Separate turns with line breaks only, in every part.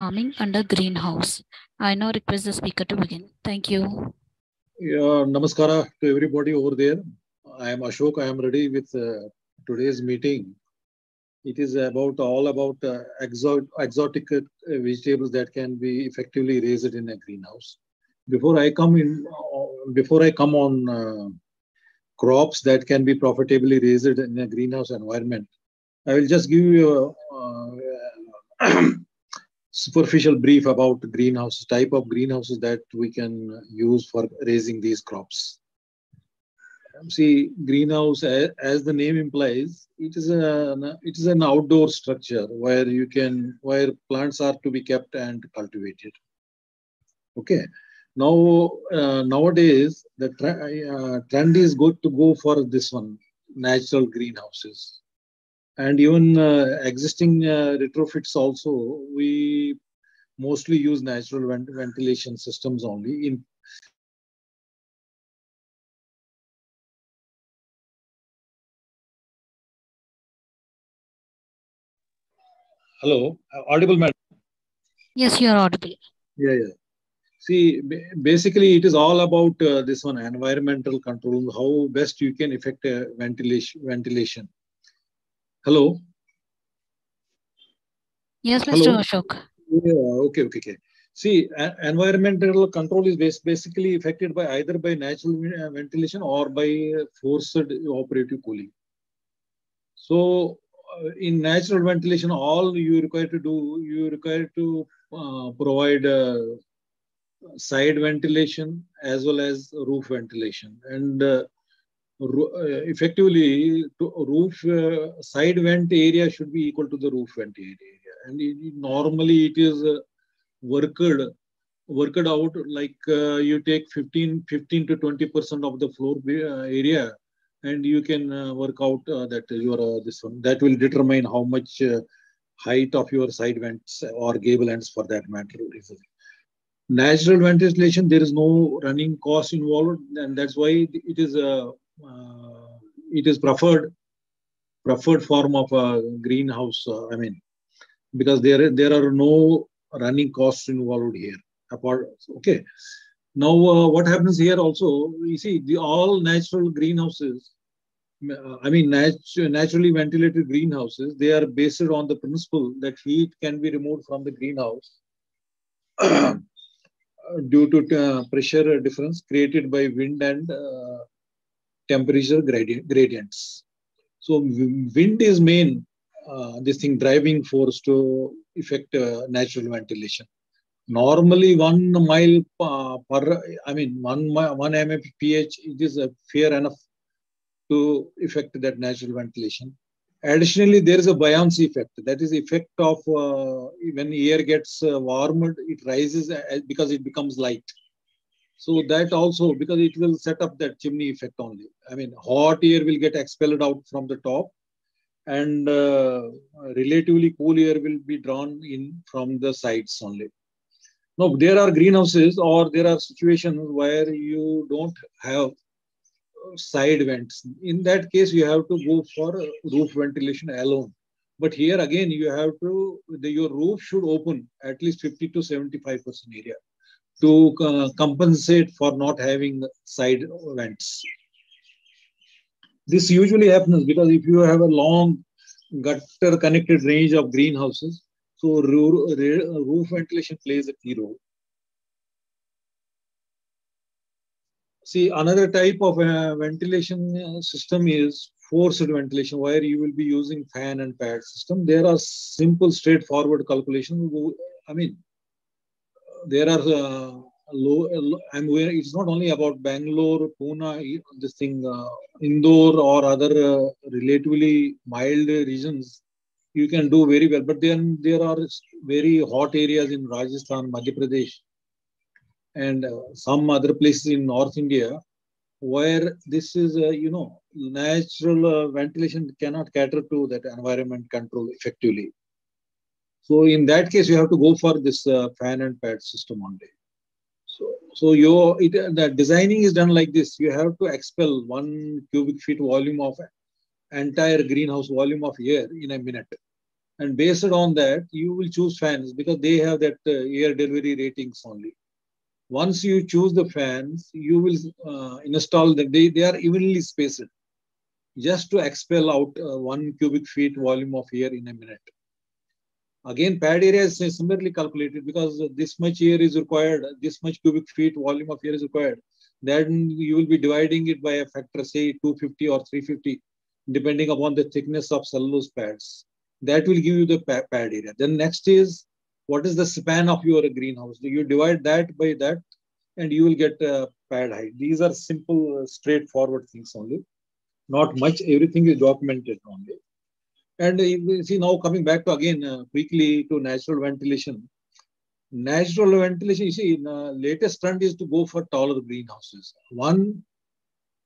Farming under greenhouse. I now request the speaker to begin. Thank you.
Yeah, namaskara to everybody over there. I am Ashok. I am ready with today's meeting. It is about all about exotic vegetables that can be effectively raised in a greenhouse. Before I come in, before I come on crops that can be profitably raised in a greenhouse environment, I will just give you a superficial brief about greenhouse type of greenhouses that we can use for raising these crops. See, greenhouse, as the name implies, it is an outdoor structure where plants are to be kept and cultivated. Okay. Now nowadays the trend is good to go for this one, natural greenhouses, and even existing retrofits also. We mostly use natural ventilation systems only. In Hello, audible, madam?
Yes, you are audible.
Yeah, yeah. See, basically, it is all about this one environmental control, how best you can effect ventilation. Ventilation. Hello,
Yes, Mr.
hello.
Ashok.
Yeah, okay, okay, okay. See, environmental control is basically affected by either by natural ventilation or by forced operative cooling. So, in natural ventilation, all you require to do, you require to provide side ventilation as well as roof ventilation, and effectively roof side vent area should be equal to the roof vent area, and normally it is worked worked out like you take 15 to 20% of the floor area, and you can work out that your this one that will determine how much height of your side vents or gable ends for that matter is. Natural ventilation, there is no running cost involved, and that's why it is preferred form of a greenhouse. I mean, because there are no running costs involved here. Apart, okay. Now, what happens here also? You see, the all natural greenhouses. I mean, naturally ventilated greenhouses. They are based on the principle that heat can be removed from the greenhouse due to pressure difference created by wind and temperature gradients. So wind is main this thing driving force to affect natural ventilation. Normally 1 mile per, I mean 1 mmPH, it is fair enough to affect that natural ventilation. Additionally, there is a buoyancy effect. That is the effect of when air gets warmed, it rises because it becomes light. So that also, because it will set up that chimney effect only. I mean, hot air will get expelled out from the top, and relatively cool air will be drawn in from the sides only. Now, there are greenhouses or there are situations where you don't have side vents. In that case, you have to go for roof ventilation alone. But here again, you have to, your roof should open at least 50 to 75% area to compensate for not having side vents. This usually happens because if you have a long gutter connected range of greenhouses, so roof ventilation plays a key role. See, another type of ventilation system is forced ventilation, where you will be using fan and pad system. There are simple, straightforward calculations. I mean, there are I'm aware it's not only about Bangalore, Pune, this thing, Indore or other relatively mild regions. You can do very well, but then there are very hot areas in Rajasthan, Madhya Pradesh, and some other places in North India where this is, natural ventilation cannot cater to that environment control effectively. So in that case, you have to go for this fan and pad system only. The designing is done like this. You have to expel 1 cubic feet volume of entire greenhouse volume of air in a minute. And based on that, you will choose fans because they have that air delivery ratings only. Once you choose the fans, you will install them. They are evenly spaced just to expel out 1 cubic feet volume of air in a minute. Again, pad area is similarly calculated because this much air is required, this much cubic feet volume of air is required. Then you will be dividing it by a factor, say 250 or 350, depending upon the thickness of cellulose pads. That will give you the pad area. Then next is what is the span of your greenhouse? You divide that by that, and you will get pad height. These are simple, straightforward things only. Not much. Everything is documented only. And you see now coming back to again quickly to natural ventilation. Natural ventilation, you see, latest trend is to go for taller greenhouses. One,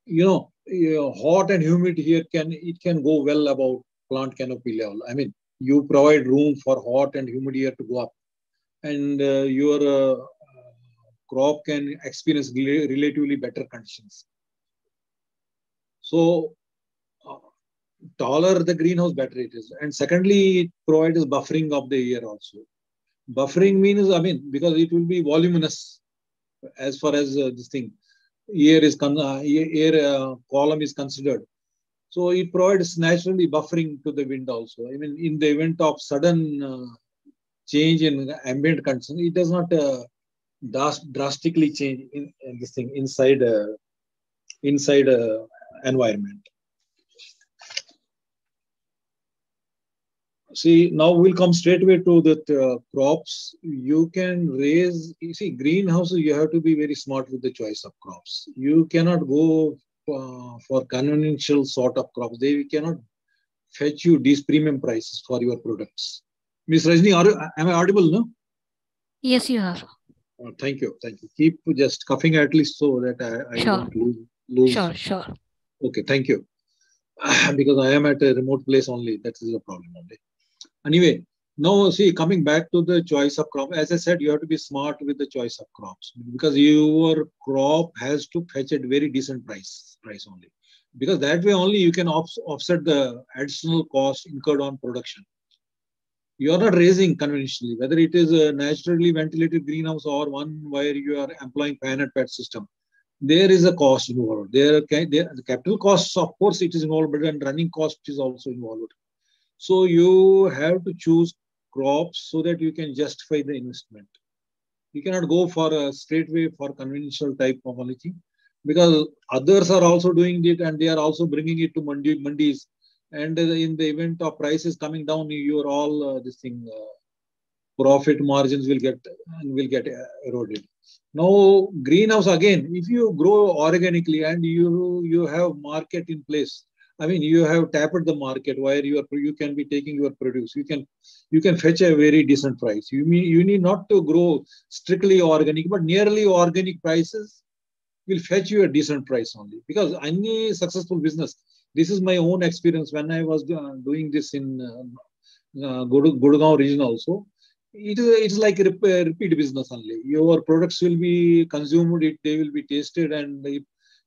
hot and humid here can go well above plant canopy level. I mean, you provide room for hot and humid air to go up, and your crop can experience relatively better conditions. So taller the greenhouse, better it is. And secondly, it provides buffering of the air also. Buffering means, I mean, because it will be voluminous as far as this thing, air column is considered. So it provides naturally buffering to the wind also. I mean, in the event of sudden change in ambient conditions, it does not drastically change in this thing inside environment. See, now we'll come straight away to the crops. You can raise, you see, greenhouses, you have to be very smart with the choice of crops. You cannot go for conventional sort of crops. They cannot fetch you these premium prices for your products. Ms. Rajni, am I audible, no?
Yes, you are.
Thank you. Thank you. Keep just coughing at least so that I
Sure.
don't lose.
Sure.
Okay, thank you. Because I am at a remote place only. That is the problem only. Anyway, now see, coming back to the choice of crop, as I said, you have to be smart with the choice of crops because your crop has to fetch at very decent price only. Because that way only you can offset the additional cost incurred on production. You are not raising conventionally, whether it is a naturally ventilated greenhouse or one where you are employing fan and pad system. There is a cost involved. The capital costs, of course, it is involved, but then running cost is also involved. So you have to choose crops so that you can justify the investment. You cannot go for a straightway for conventional type of quality because others are also doing it and they are also bringing it to mandis. And in the event of prices coming down, your all profit margins will get eroded. Now greenhouse again, if you grow organically and you have market in place, I mean, you have tapped the market where you can be taking your produce. You can fetch a very decent price. You need not to grow strictly organic, but nearly organic prices will fetch you a decent price only. Because any successful business, this is my own experience when I was doing this in Gurgaon region also. It's like a repeat business only. Your products will be consumed, they will be tasted, and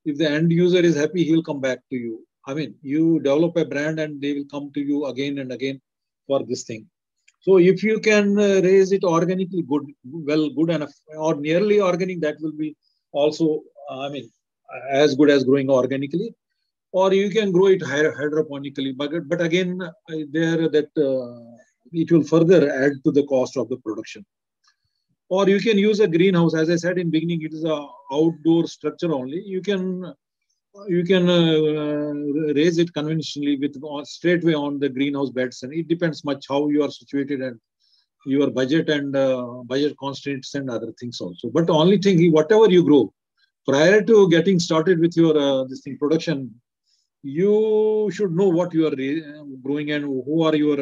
if the end user is happy, he will come back to you. I mean, you develop a brand and they will come to you again and again for this thing. So if you can raise it organically, good enough, or nearly organic, that will be also, I mean, as good as growing organically. Or you can grow it hydroponically, but again, it will further add to the cost of the production. Or you can use a greenhouse. As I said in beginning, it is a outdoor structure only. You can raise it conventionally with straightway on the greenhouse beds, and it depends much how you are situated and your budget and budget constraints and other things also. But the only thing, whatever you grow, prior to getting started with your production, you should know what you are growing and who are your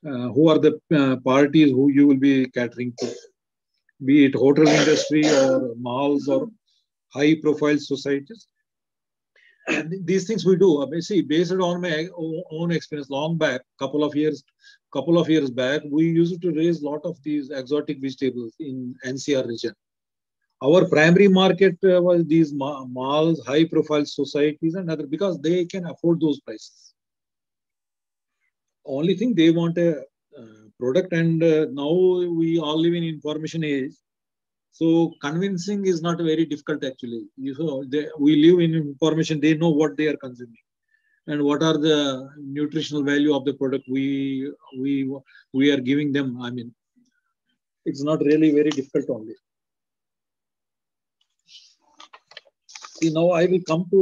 who are the parties who you will be catering to, be it hotel industry or malls or high profile societies. These things we do. See, based on my own experience, long back, couple of years back, we used to raise a lot of these exotic vegetables in NCR region. Our primary market was these malls, high profile societies and other, because they can afford those prices. Only thing they want a product, and now we all live in information age. So convincing is not very difficult actually. We live in information. They know what they are consuming and what are the nutritional value of the product we we are giving them. I mean, it's not really very difficult only. See, now I will come to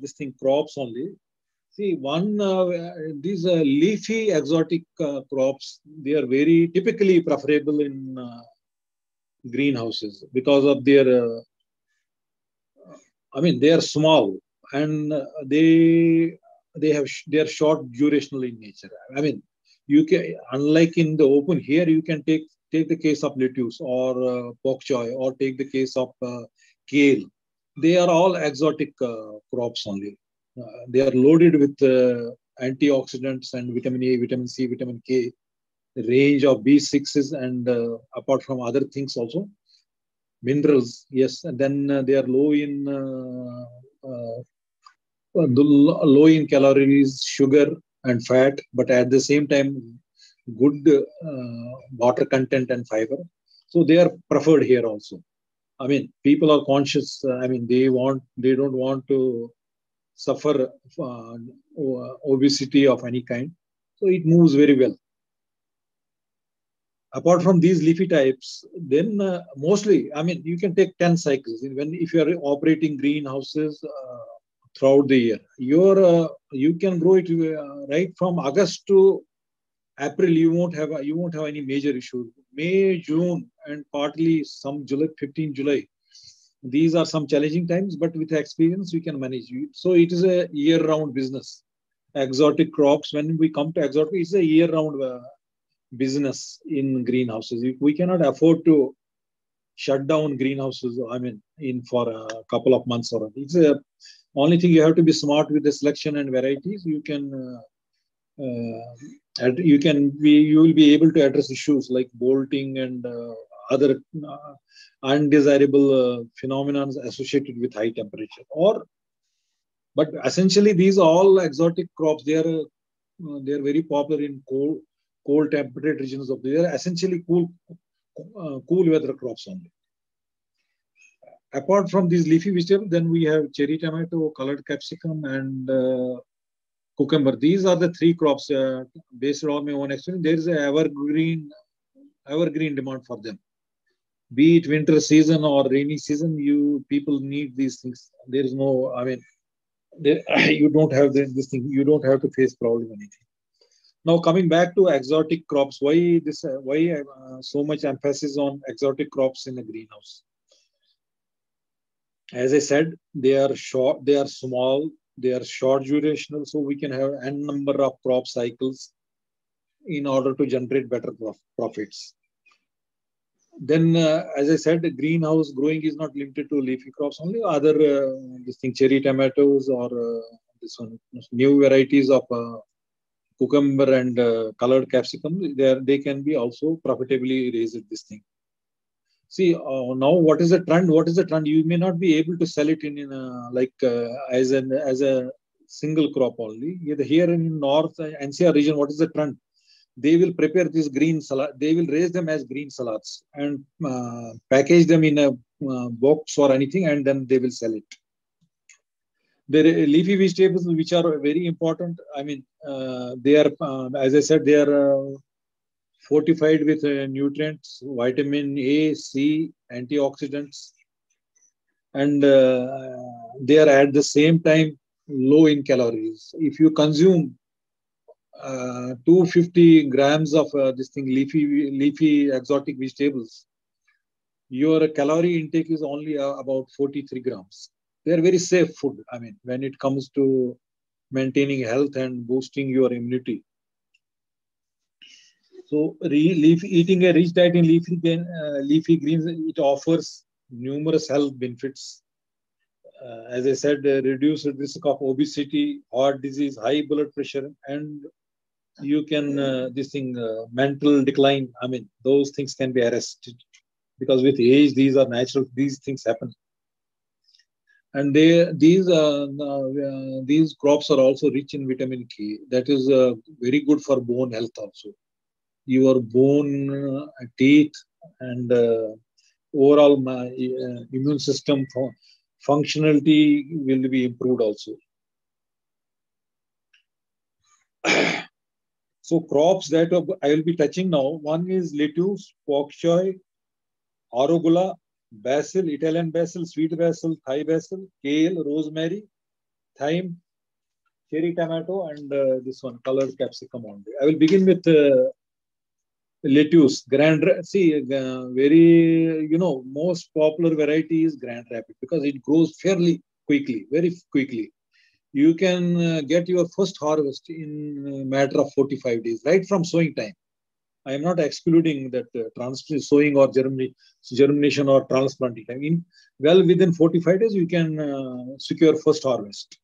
this thing crops only. See, these leafy exotic crops, they are very typically preferable in greenhouses because of their, I mean, they are small and they are short durational in nature. I mean, you can, unlike in the open here, you can take the case of lettuce or bok choy, or take the case of kale. They are all exotic crops only. They are loaded with antioxidants and vitamin A, vitamin C, vitamin K, range of B6s, and apart from other things also, minerals. Yes, and then they are low in calories, sugar, and fat, but at the same time, good water content and fiber. So they are preferred here also. I mean, people are conscious. I mean, they don't want to suffer obesity of any kind. So it moves very well. Apart from these leafy types, then mostly, I mean, you can take 10 cycles. If you are operating greenhouses throughout the year, you can grow it right from August to April. You won't have any major issues. May, June, and partly some July, 15 July. These are some challenging times, but with experience, we can manage it. So it is a year-round business. Exotic crops, when we come to exotic, it's a year-round business in greenhouses. We cannot afford to shut down greenhouses, I mean, in for a couple of months or it's a only thing. You have to be smart with the selection and varieties. You will be able to address issues like bolting and other undesirable phenomena associated with high temperature. But essentially, these all exotic crops, they are very popular in cold temperate regions of the year. Essentially, cool weather crops only. Apart from these leafy vegetables, then we have cherry tomato, colored capsicum, and cucumber. These are the three crops based on my own experience. There is an evergreen demand for them. Be it winter season or rainy season, people need these things. There is no, I mean, you don't have this thing. You don't have to face problem anything. Now coming back to exotic crops, why so much emphasis on exotic crops in a greenhouse? As I said, they are short, they are small, they are short durational, so we can have n number of crop cycles in order to generate better profits. Then, as I said, greenhouse growing is not limited to leafy crops only. Other this thing, cherry tomatoes, or this one, new varieties of cucumber and colored capsicum, they can be also profitably raised this thing. See, now what is the trend? What is the trend? You may not be able to sell it in as a single crop only. Here in North NCR region, what is the trend? They will prepare this green salad. They will raise them as green salads and package them in a box or anything, and then they will sell it. The leafy vegetables, which are very important. I mean, they are, as I said, they are fortified with nutrients, vitamin A, C, antioxidants, and they are at the same time low in calories. If you consume 250 grams of this thing, leafy exotic vegetables, your calorie intake is only about 43 grams. They are very safe food. I mean, when it comes to maintaining health and boosting your immunity. So, eating a rich diet in leafy greens, it offers numerous health benefits. As I said, reduce risk of obesity, heart disease, high blood pressure, and you can mental decline. I mean, those things can be arrested because with age, these are natural. These things happen. And these crops are also rich in vitamin K. That is very good for bone health also. Your bone, teeth, and overall immune system functionality will be improved also. So crops that I will be touching now. One is lettuce, bok choy, arugula, basil, Italian basil, sweet basil, Thai basil, kale, rosemary, thyme, cherry tomato, and this one colored capsicum only. I will begin with lettuce. Very most popular variety is Grand Rapid because it grows fairly quickly, very quickly. You can get your first harvest in a matter of 45 days, right from sowing time. I am not excluding that sowing or germination or transplanting. I mean, well, within 45 days, you can secure first harvest.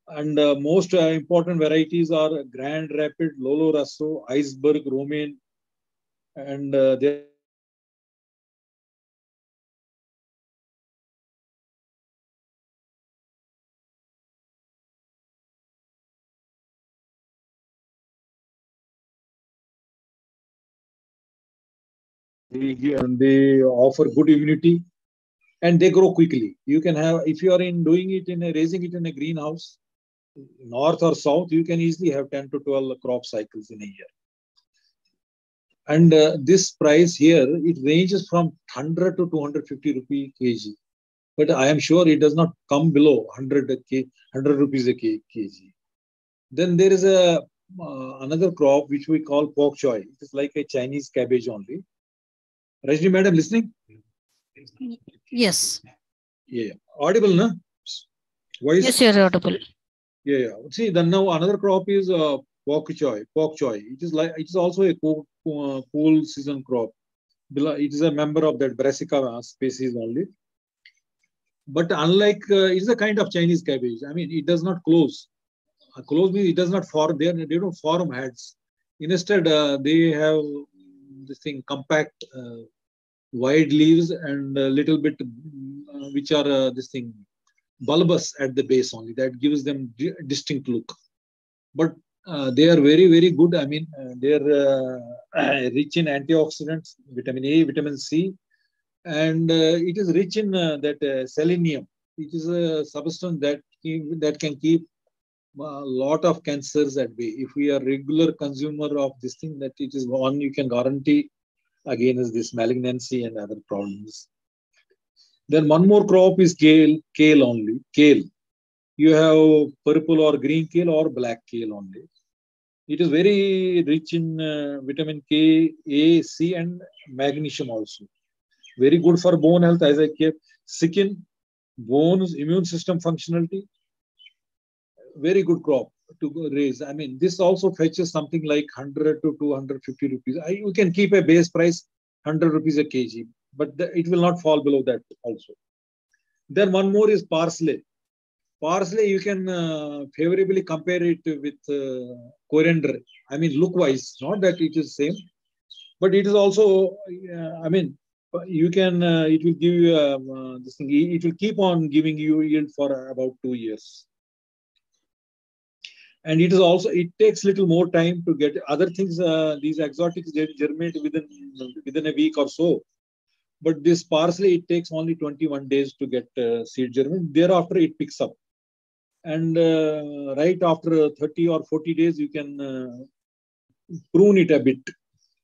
And most important varieties are Grand Rapid, Lolo Rosso, Iceberg, Romaine, and there are many more varieties also. They offer good immunity and they grow quickly. You can have, if you are in doing it in a raising it in a greenhouse, north or south, you can easily have 10 to 12 crop cycles in a year. And this price here, it ranges from 100 to 250 rupee kg. But I am sure it does not come below 100 rupees a kg. Then there is another crop which we call pok choy. It is like a Chinese cabbage only. Rajni madam, listening?
Yes.
Yeah. Audible, na? Voice?
Yes, you're audible.
Yeah. See, then now another crop is pok choy. Pok choy. It is also a cool season crop. It is a member of that Brassica species only. But unlike, it's a kind of Chinese cabbage. I mean, it does not close. Close means it does not form. They don't form heads. Instead, they have this thing compact, wide leaves and a little bit, which are this thing bulbous at the base only. That gives them distinct look. But they are very, very good. I mean, they are rich in antioxidants, vitamin A, vitamin C, and it is rich in that selenium. It is a substance that can keep a lot of cancers at bay. If we are regular consumer of this thing, that it is one you can guarantee against this malignancy and other problems. Then one more crop is kale only. Kale. You have purple or green kale or black kale only. It is very rich in vitamin K, A, C, and magnesium also. Very good for bone health, as I kept. Skin, bones, immune system functionality. Very good crop to raise. I mean, this also fetches something like 100 to 250 rupees. You can keep a base price 100 rupees a kg, but it will not fall below that also. Then one more is parsley. Parsley, you can favorably compare it with coriander. I mean, look-wise, not that it is same, but it is also, I mean, you can, it will give you this thing, it will keep on giving you yield for about 2 years. And it is also, it takes little more time to get other things. These exotics germinate within a week or so. But this parsley, it takes only 21 days to get seed germination. Thereafter, it picks up. And right after 30 or 40 days, you can prune it a bit,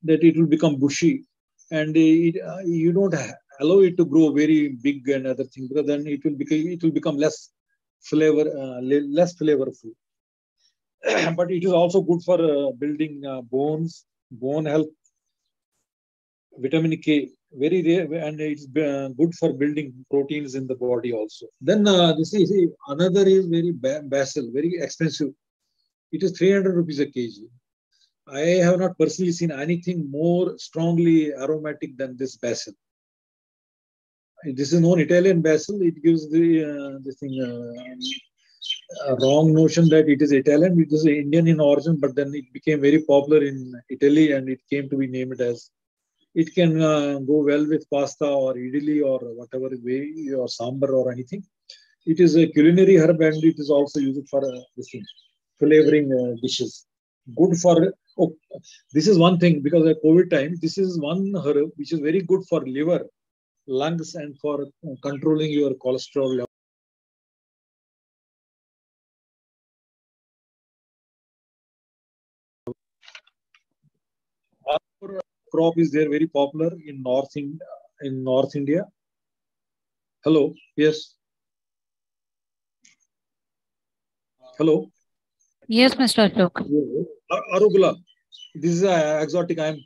that it will become bushy. And you don't allow it to grow very big and other things, because then it will become less flavorful. But it is also good for building bones, bone health, vitamin K, very rare, and it's good for building proteins in the body also. Then this is another is very basil, very expensive. It is 300 rupees a kg. I have not personally seen anything more strongly aromatic than this basil. This is known Italian basil. It gives the this thing. A wrong notion that it is Italian. It is Indian in origin, but then it became very popular in Italy and it came to be named as It can go well with pasta or idli or whatever way, or sambar or anything. It is a culinary herb and it is also used for this thing, flavoring dishes. Good for, oh, this is one thing, because at COVID time, this is one herb which is very good for liver, lungs, and for controlling your cholesterol level. Our crop is there very popular in North India. Hello, yes. Hello.
Yes, Mr. Ashok.
Arugula. This is exotic. I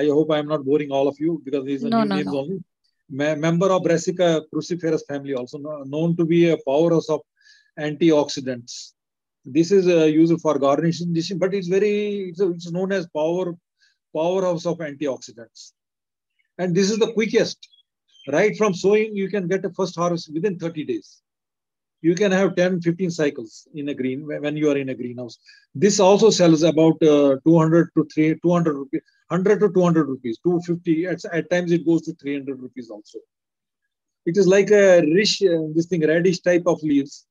hope I am not boring all of you because these are
No,
new
no,
names
no.
only. Member of Brassica cruciferous family, also known to be a powerhouse of antioxidants. This is used for garnishing dish, but it's known as powerhouse of antioxidants. And this is the quickest. Right from sowing, you can get a first harvest within 30 days. You can have 10-15 cycles in a green when you are in a greenhouse. This also sells about 200 to 200 rupees, 100 to 200 rupees, 250. At times it goes to 300 rupees also. It is like a radish type of leaves,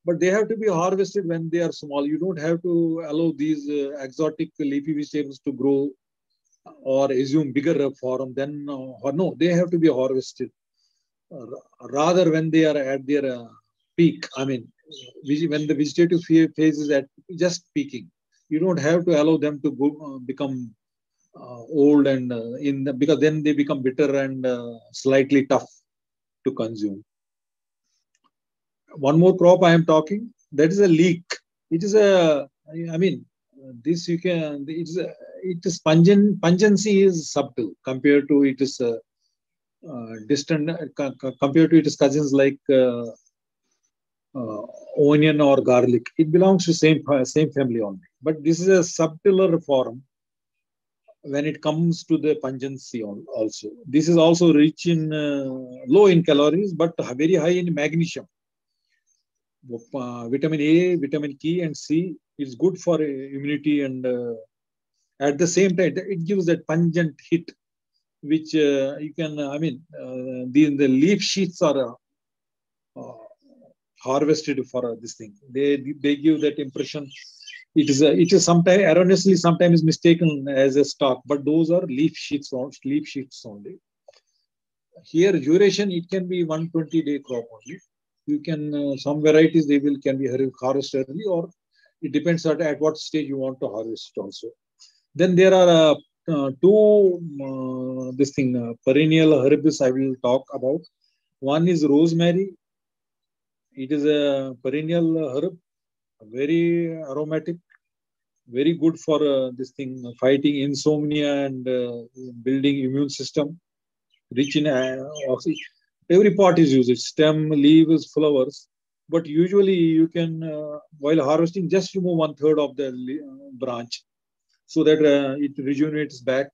but they have to be harvested when they are small. You don't have to allow these exotic leafy vegetables to grow or assume bigger form. Then, or no, they have to be harvested rather when they are at their peak. I mean, when the vegetative phase is at just peaking, you don't have to allow them to become old and because then they become bitter and slightly tough to consume. One more crop I am talking, that is a leek. It is I mean, this you can. It is pungency is subtle compared to it is distant compared to its cousins like onion or garlic. It belongs to same family only. But this is a subtler form when it comes to the pungency also. This is also rich in low in calories, but very high in magnesium. Vitamin A, vitamin K, and C is good for immunity, and at the same time, it gives that pungent hit, which you can. The leaf sheaths are harvested for this thing. They give that impression. It is sometimes erroneously sometimes mistaken as a stalk, but those are leaf sheets only. Here duration it can be 120-day crop only. You can some varieties they will can be harvested early, or it depends at what stage you want to harvest also. Then there are two this thing perennial herbs I will talk about. One is rosemary. It is a perennial herb, very aromatic, very good for this thing fighting insomnia and building immune system. Rich in oxygen. Every part is used: stem, leaves, flowers. But usually you can, while harvesting, just remove 1/3 of the branch so that it rejuvenates back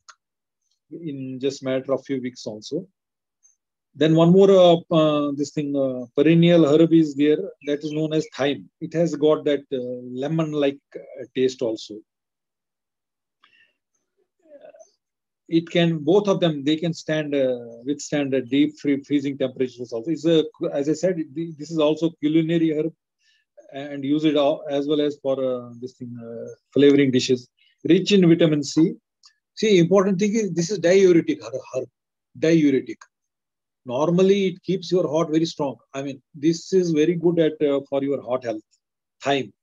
in just matter of few weeks also. Then one more this thing perennial herb is there that is known as thyme. It has got that lemon-like taste also. It can both of them they can withstand deep freezing temperatures also. As I said, this is also culinary herb and use it as well as for this thing flavoring dishes. Rich in vitamin C. See, important thing is this is diuretic herb. Diuretic. Normally, it keeps your heart very strong. I mean, this is very good at for your heart health. Thyme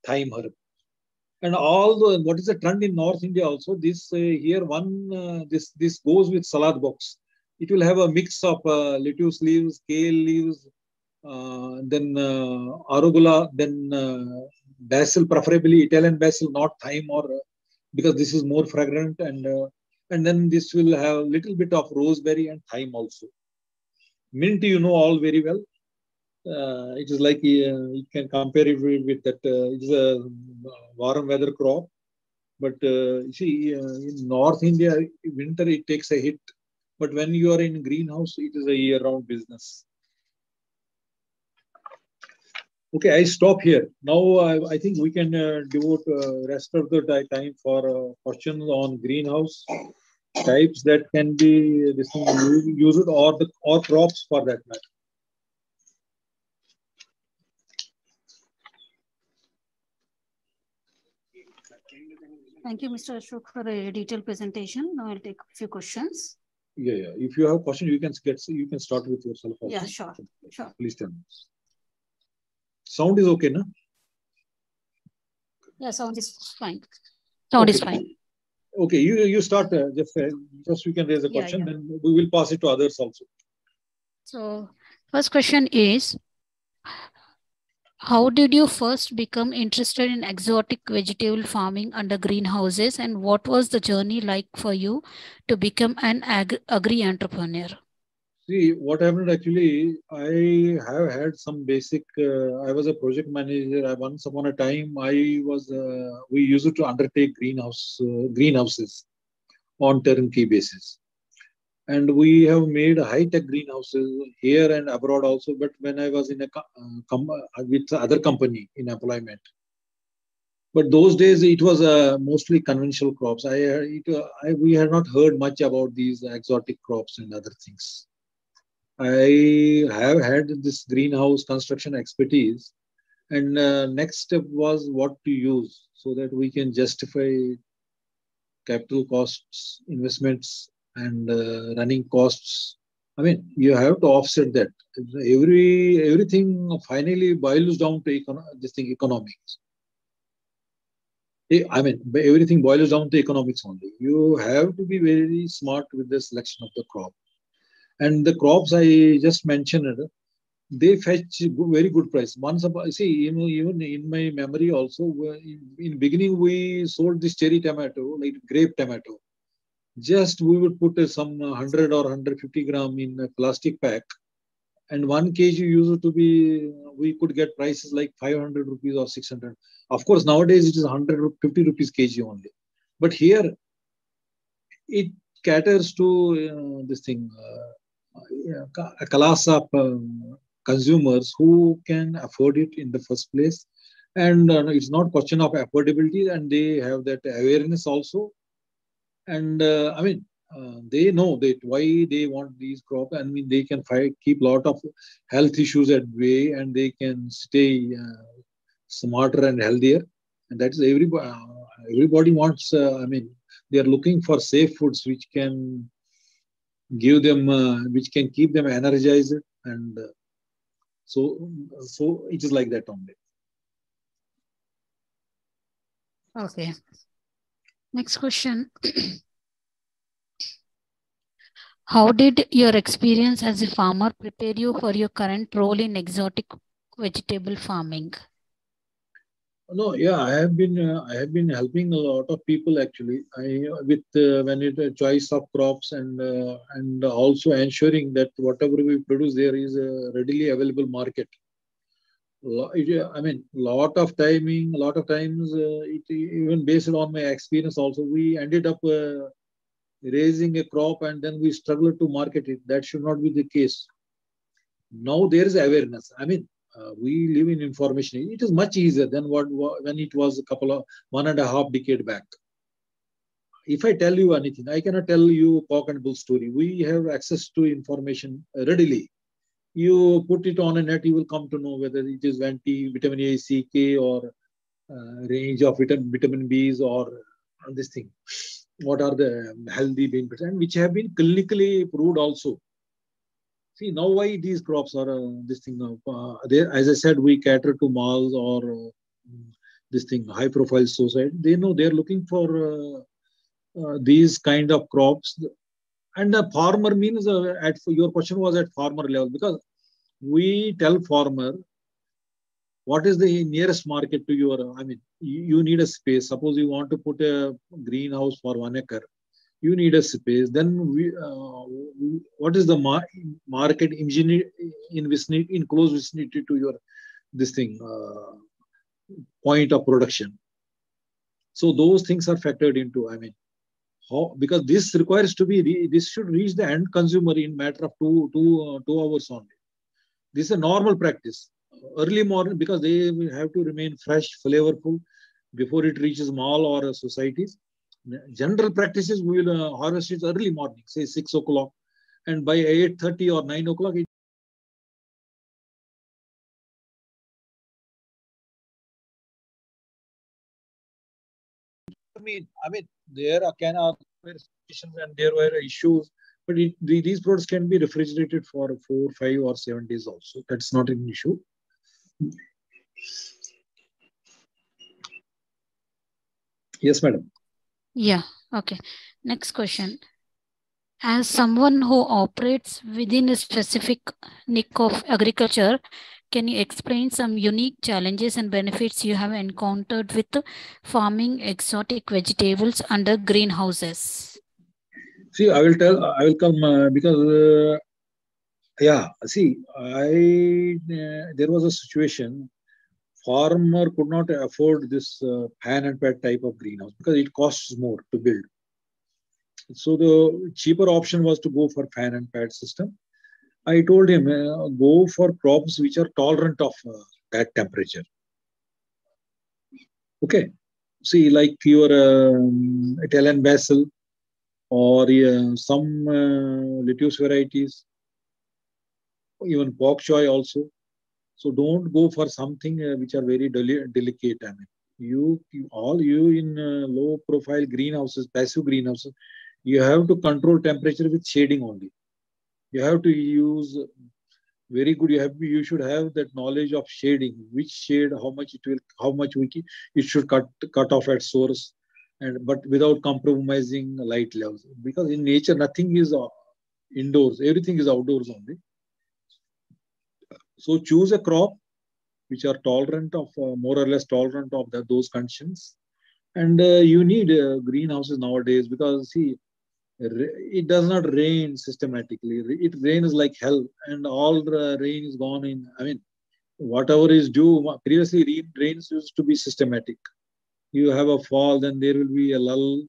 herb. And although what is the trend in North India also, this here this goes with salad box. It will have a mix of lettuce leaves, kale leaves, then arugula, then basil, preferably Italian basil, not thyme, or because this is more fragrant, and then this will have little bit of rosemary and thyme also. Mint, you know all very well. It is like you can compare it with that. It is a warm weather crop, but you see, in North India, winter it takes a hit. But when you are in greenhouse, it is a year-round business. Okay, I stop here. Now I think we can devote rest of the time for questions on greenhouse types that can be this thing used, or crops for that matter.
Thank you, Mr. Ashok, for a detailed presentation. Now I'll take a few questions.
Yeah, yeah. If you have question, you can start with yourself also.
Yeah, sure. Sure.
Please tell me. Sound is okay, na?
Yeah, sound is fine. Sound
Okay.
is fine.
Okay, you start. Just you can raise a
Yeah,
question,
yeah.
then we will pass it to others also.
So, first question is, how did you first become interested in exotic vegetable farming under greenhouses, and what was the journey like for you to become an agri entrepreneur?
See, what happened actually, I have had some basic. I was a project manager. Once upon a time, I was. We used to undertake greenhouses on turnkey basis, and we have made high-tech greenhouses here and abroad also. But when I was in with other company in employment, but those days it was mostly conventional crops. We had not heard much about these exotic crops and other things. I have had this greenhouse construction expertise, and next step was what to use so that we can justify capital costs, investments, and running costs. I mean, you have to offset that. Everything finally boils down to this thing economics. I mean, everything boils down to economics only. You have to be very smart with the selection of the crop. And the crops I just mentioned, they fetch very good price. Once upon, see, even in my memory also, in beginning we sold this cherry tomato, like grape tomato. Just we would put some 100 or 150 gram in a plastic pack, and 1 kg used to be, we could get prices like 500 rupees or 600. Of course, nowadays it is 150 rupees kg only. But here it caters to this thing, a class of consumers who can afford it in the first place. And it's not question of affordability, and they have that awareness also. And I mean, they know that why they want these crops. I mean, they can keep lot of health issues at bay, and they can stay smarter and healthier. And that is everybody. Everybody wants. I mean, they are looking for safe foods which can give them, which can keep them energized, and so it is like that only.
Okay. Next question. How did your experience as a farmer prepare you for your current role in exotic vegetable farming?
No, yeah, I have been helping a lot of people actually. With when it choice of crops, and also ensuring that whatever we produce there is a readily available market. I mean, lot of times, even based on my experience also, we ended up raising a crop and then we struggle to market it. That should not be the case. Now there is awareness. I mean, we live in information. It is much easier than when it was a couple of 1.5 decade back. If I tell you anything, I cannot tell you cock and bull story. We have access to information readily. You put it on a net, you will come to know whether it is vitamin A, C, K, or range of vitamin Bs, or this thing. What are the healthy benefits, and which have been clinically proved also. See, now why these crops are this thing. As I said, we cater to malls or this thing, high profile society. They know they're looking for these kind of crops. And the farmer means, your question was at farmer level, because we tell farmer what is the nearest market to your, I mean, you need a space. Suppose you want to put a greenhouse for 1 acre, you need a space. Then what is the market in close vicinity to your this thing, point of production. So those things are factored into. I mean, how, because this requires to be this should reach the end consumer in matter of 2 hours only. This is a normal practice. Early morning, because they have to remain fresh, flavorful before it reaches mall or societies. General practices, we will harvest it early morning, say 6 o'clock, and by 8:30 or 9 o'clock, it I mean, there can are situations and there were issues, but these products can be refrigerated for 4, 5, or 7 days also. That's not an issue. Yes, madam.
Yeah. Okay. Next question. As someone who operates within a specific niche of agriculture, can you explain some unique challenges and benefits you have encountered with farming exotic vegetables under greenhouses?
See, I will tell. I will come because yeah. See, there was a situation. Farmer could not afford this pan and pad type of greenhouse because it costs more to build. So the cheaper option was to go for fan and pad system. I told him go for crops which are tolerant of that temperature. Okay. See, like your Italian basil or some lettuce varieties, even bok choy also. So don't go for something which are very delicate. I mean, you in low profile greenhouses, passive greenhouses, you have to control temperature with shading only. You have to use very good. You should have that knowledge of shading, which shade, how much it will, how much it should cut off at source, and but without compromising light levels. Because in nature, nothing is indoors. Everything is outdoors only. So choose a crop which are tolerant of more or less tolerant of those conditions. And you need greenhouses nowadays because see, it does not rain systematically. It rains like hell, and all the rain is gone in. I mean, whatever is due previously, rains used to be systematic. You have a fall, then there will be a lull,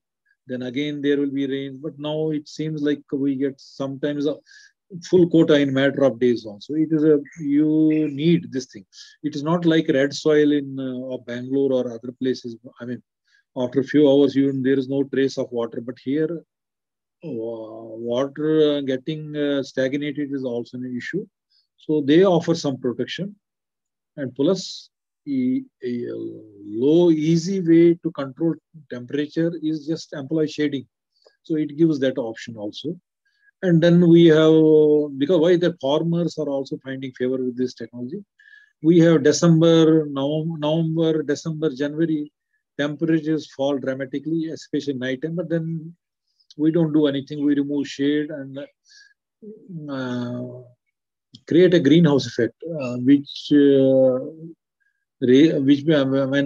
then again there will be rain. But now it seems like we get sometimes a full quota in matter of days. Also, it is a you need this thing. It is not like red soil in Bangalore or other places. I mean, after a few hours, there is no trace of water. But here, water getting stagnated is also an issue. So they offer some protection, and plus a low easy way to control temperature is just employ shading. So it gives that option also. And then we have, because why the farmers are also finding favor with this technology. We have December, November, December, January, temperatures fall dramatically, especially night time. But then we don't do anything. We remove shade and uh, create a greenhouse effect, when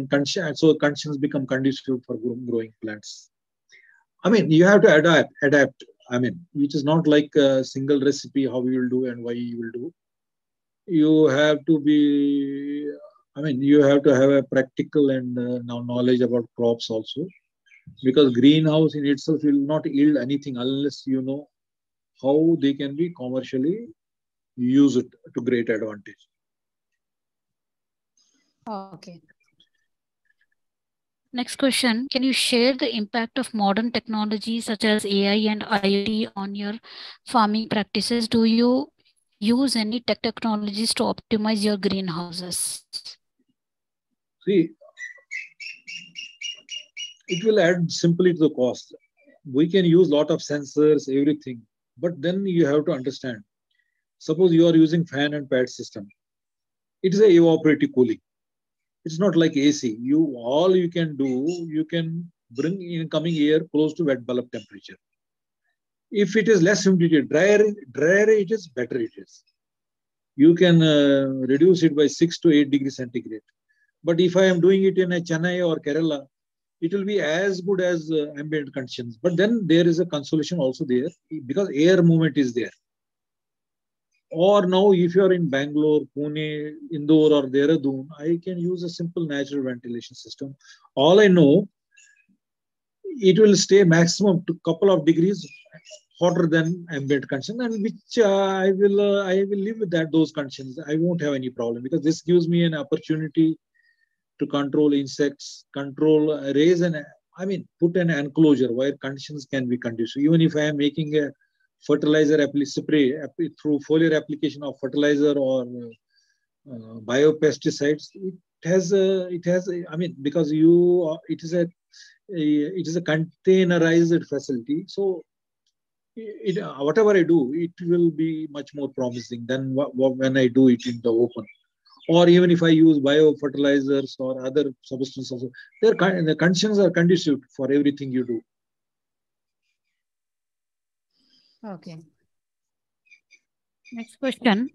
conditions become conducive for growing plants. I mean, you have to adapt. I mean, it is not like a single recipe how you will do and why you will do. You have to be. I mean, you have to have a practical and now knowledge about crops also, because greenhouse in itself will not yield anything unless you know how they can be commercially used to great advantage.
Okay. Next question. Can you share the impact of modern technology such as AI and IoT on your farming practices? Do you use any tech technologies to optimize your greenhouses?
See, it will add simply to the cost. We can use a lot of sensors, everything, but then you have to understand. Suppose you are using fan and pad system. It is a evaporative cooling. It's not like AC. All you can do, you can bring incoming air close to wet bulb temperature. If it is less humidity, drier it is, better it is. You can reduce it by 6 to 8 degrees centigrade. But if I am doing it in a Chennai or Kerala, it will be as good as ambient conditions. But then there is a consolation also there because air movement is there. Or now, if you are in Bangalore, Pune, Indore, or Dehradun, I can use a simple natural ventilation system. All I know, it will stay maximum to couple of degrees hotter than ambient condition, and which I will live with those conditions. I won't have any problem because this gives me an opportunity to control insects, raise an put an enclosure where conditions can be conducive. Even if I am making a fertilizer spray through foliar application of fertilizer or biopesticides, because it is a containerized facility. So whatever I do, it will be much more promising than when I do it in the open. Or even if I use biofertilizers or other substances, the conditions are conducive for everything you do.
Okay. Next question.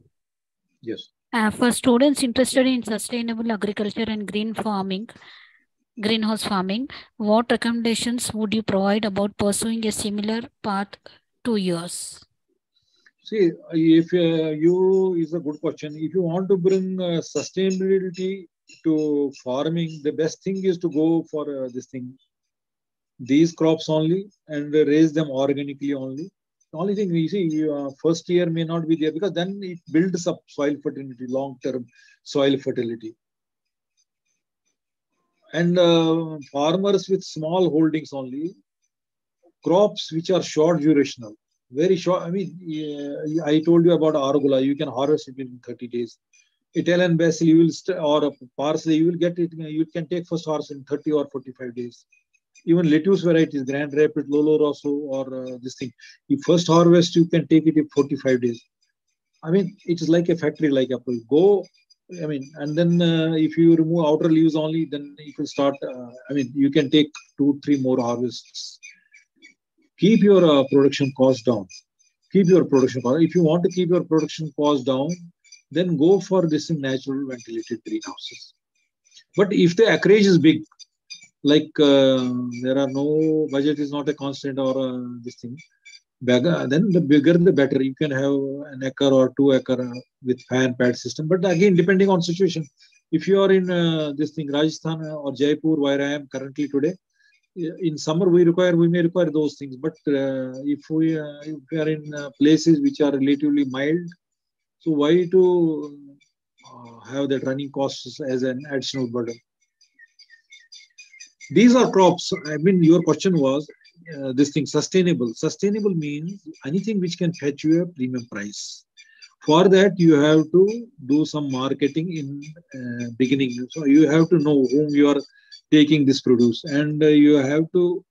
Yes.
For students interested in sustainable agriculture and greenhouse farming, what recommendations would you provide about pursuing a similar path to yours?
See, if you is a good question. If you want to bring sustainability to farming, the best thing is to go for these crops only and raise them organically only. The only thing we see, first year may not be there because then it builds up soil fertility, long-term soil fertility. And farmers with small holdings only, crops which are short durational, very short. I told you about arugula. You can harvest it in 30 days. Italian basil, you will or parsley, you will get it. You can take first harvest in 30 or 45 days. Even lettuce varieties, Grand Rapid, Lolo Rosso, or this thing. The first harvest, you can take it in 45 days. It is like a factory, like apple. Go, and then if you remove outer leaves only, then it will start. You can take 2-3 more harvests. Keep your production cost down. Keep your production cost. If you want to keep your production cost down, then go for this natural ventilated greenhouses. But if the acreage is big, like there are no budget is not a constant or this thing, then the bigger the better. You can have an acre or 2 acre with fan pad system. But again, depending on situation, if you are in this thing Rajasthan or Jaipur, where I am currently today, in summer we may require those things. But if we are in places which are relatively mild, so why to have that running costs as an additional burden? These are crops. Your question was this thing sustainable. Sustainable means anything which can fetch you a premium price. For that, you have to do some marketing in beginning. So you have to know whom you are taking this produce, and you have to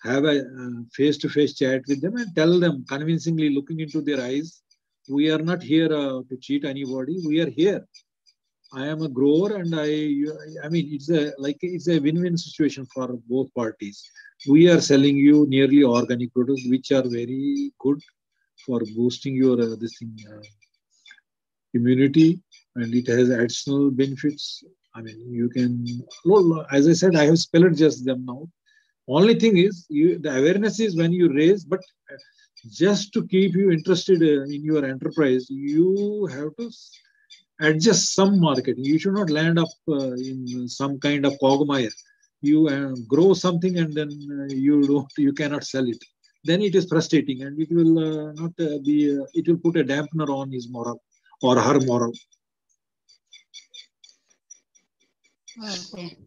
have a face-to-face chat with them and tell them convincingly, looking into their eyes, we are not here to cheat anybody. We are here. I am a grower, and it's a win-win situation for both parties. We are selling you nearly organic products, which are very good for boosting your immunity, and it has additional benefits. You can. Well, as I said, I have spelled just them now. Only thing is, the awareness is when you raise, but just to keep you interested in your enterprise, you have to adjust some marketing. You should not land up in some kind of quagmire. You grow something and then you cannot sell it. Then it is frustrating, and it will not be. It will put a dampener on his moral or her moral.
Okay.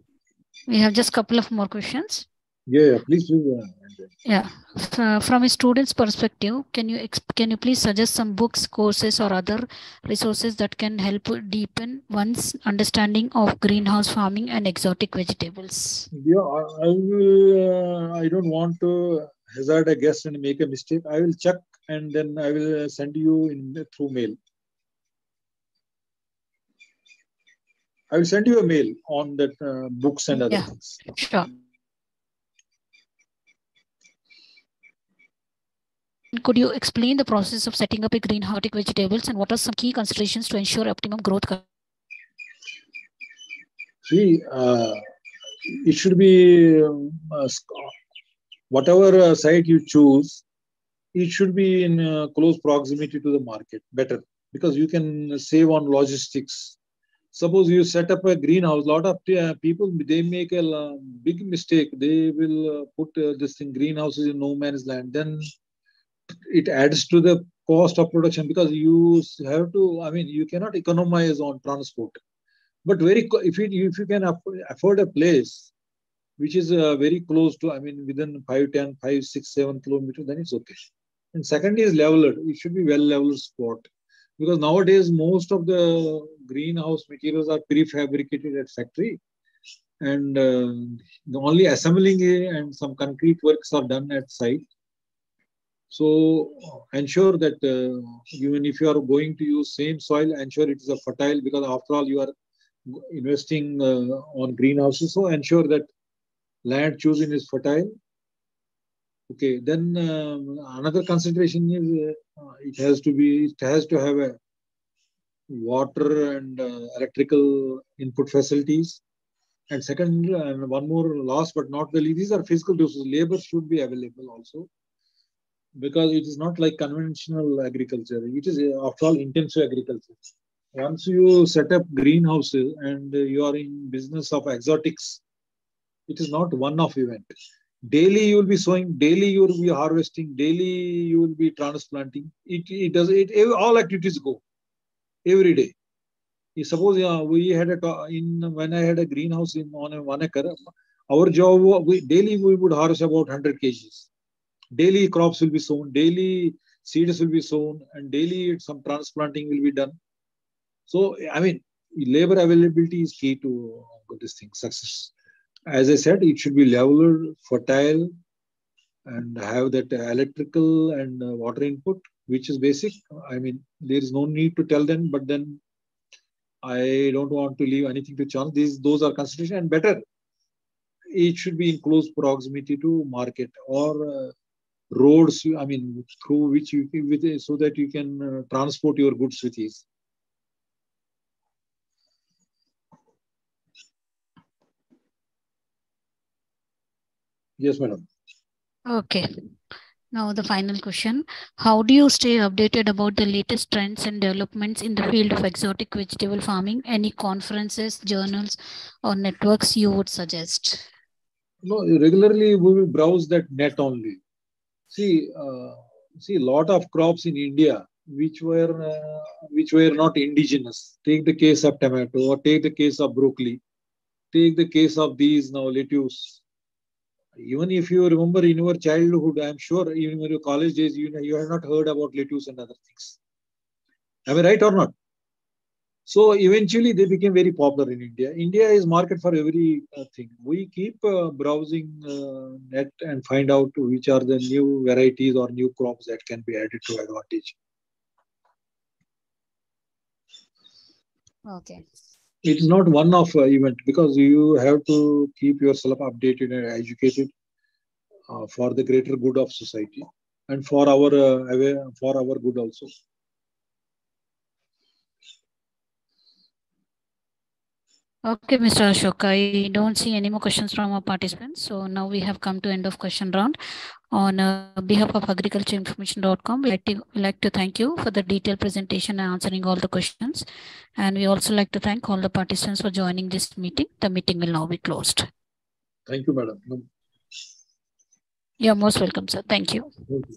We have just a couple of more questions.
Yeah, please do.
Yeah, from a student's perspective, can you please suggest some books, courses, or other resources that can help deepen one's understanding of greenhouse farming and exotic vegetables?
Yeah, I will. I don't want to hazard a guess and make a mistake. I will check and then I will send you through mail. I will send you a mail on that books and other things.
Sure. Could you explain the process of setting up a greenhouse of vegetables and what are some key considerations to ensure optimum growth?
See, it should be whatever site you choose, it should be in close proximity to the market, better, because you can save on logistics. Suppose you set up a greenhouse, a lot of people, they make a big mistake. They will put this thing, greenhouses in no man's land. Then it adds to the cost of production because you have to, you cannot economize on transport. But if you can afford a place, which is very close to, I mean, within 5, 10, 5, 6, 7 kilometers, then it's okay. And second is leveled. It should be well leveled spot. Because nowadays, most of the greenhouse materials are prefabricated at factory. And the only assembling and some concrete works are done at site. So ensure that even if you are going to use same soil, ensure it is a fertile, because after all you are investing on greenhouses. So ensure that land chosen is fertile. Okay, then another consideration is it has to have a water and electrical input facilities. And second, and one more, last but not the least, these are physical resources. Labor should be available also, because it is not like conventional agriculture. It is, after all, intensive agriculture. Once you set up greenhouses and you are in business of exotics, it is not one-off event. Daily you will be sowing, daily you will be harvesting, daily you will be transplanting. All activities go every day. Suppose we had when I had a greenhouse on a 1 acre, our job, daily we would harvest about 100 kgs. Daily crops will be sown, daily seeds will be sown, and daily some transplanting will be done. So, I mean, labor availability is key to this thing, success. As I said, it should be leveled, fertile, and have that electrical and water input, which is basic. I mean, there is no need to tell them, but then I don't want to leave anything to chance. Those are consideration, and better, it should be in close proximity to market or roads. I mean, through which so that you can transport your goods with ease. Yes, madam.
Okay. Now the final question. How do you stay updated about the latest trends and developments in the field of exotic vegetable farming? Any conferences, journals, or networks you would suggest?
No, regularly we will browse that net only. See, a lot of crops in India which were not indigenous. Take the case of tomato, or take the case of broccoli. Take the case of these now lettuce. Even if you remember in your childhood, I'm sure even in your college days, you have not heard about lettuce and other things. Am I right or not? So eventually they became very popular in India. India is market for every thing. We keep browsing net and find out which are the new varieties or new crops that can be added to advantage.
Okay.
It is not one-off event, because you have to keep yourself updated and educated for the greater good of society and for our good also.
Okay, Mr. Ashok, I don't see any more questions from our participants. So now we have come to end of question round. On behalf of agricultureinformation.com, we like to thank you for the detailed presentation and answering all the questions. And we also like to thank all the participants for joining this meeting. The meeting will now be closed.
Thank you, madam.
You're most welcome, sir. Thank you.
Thank you.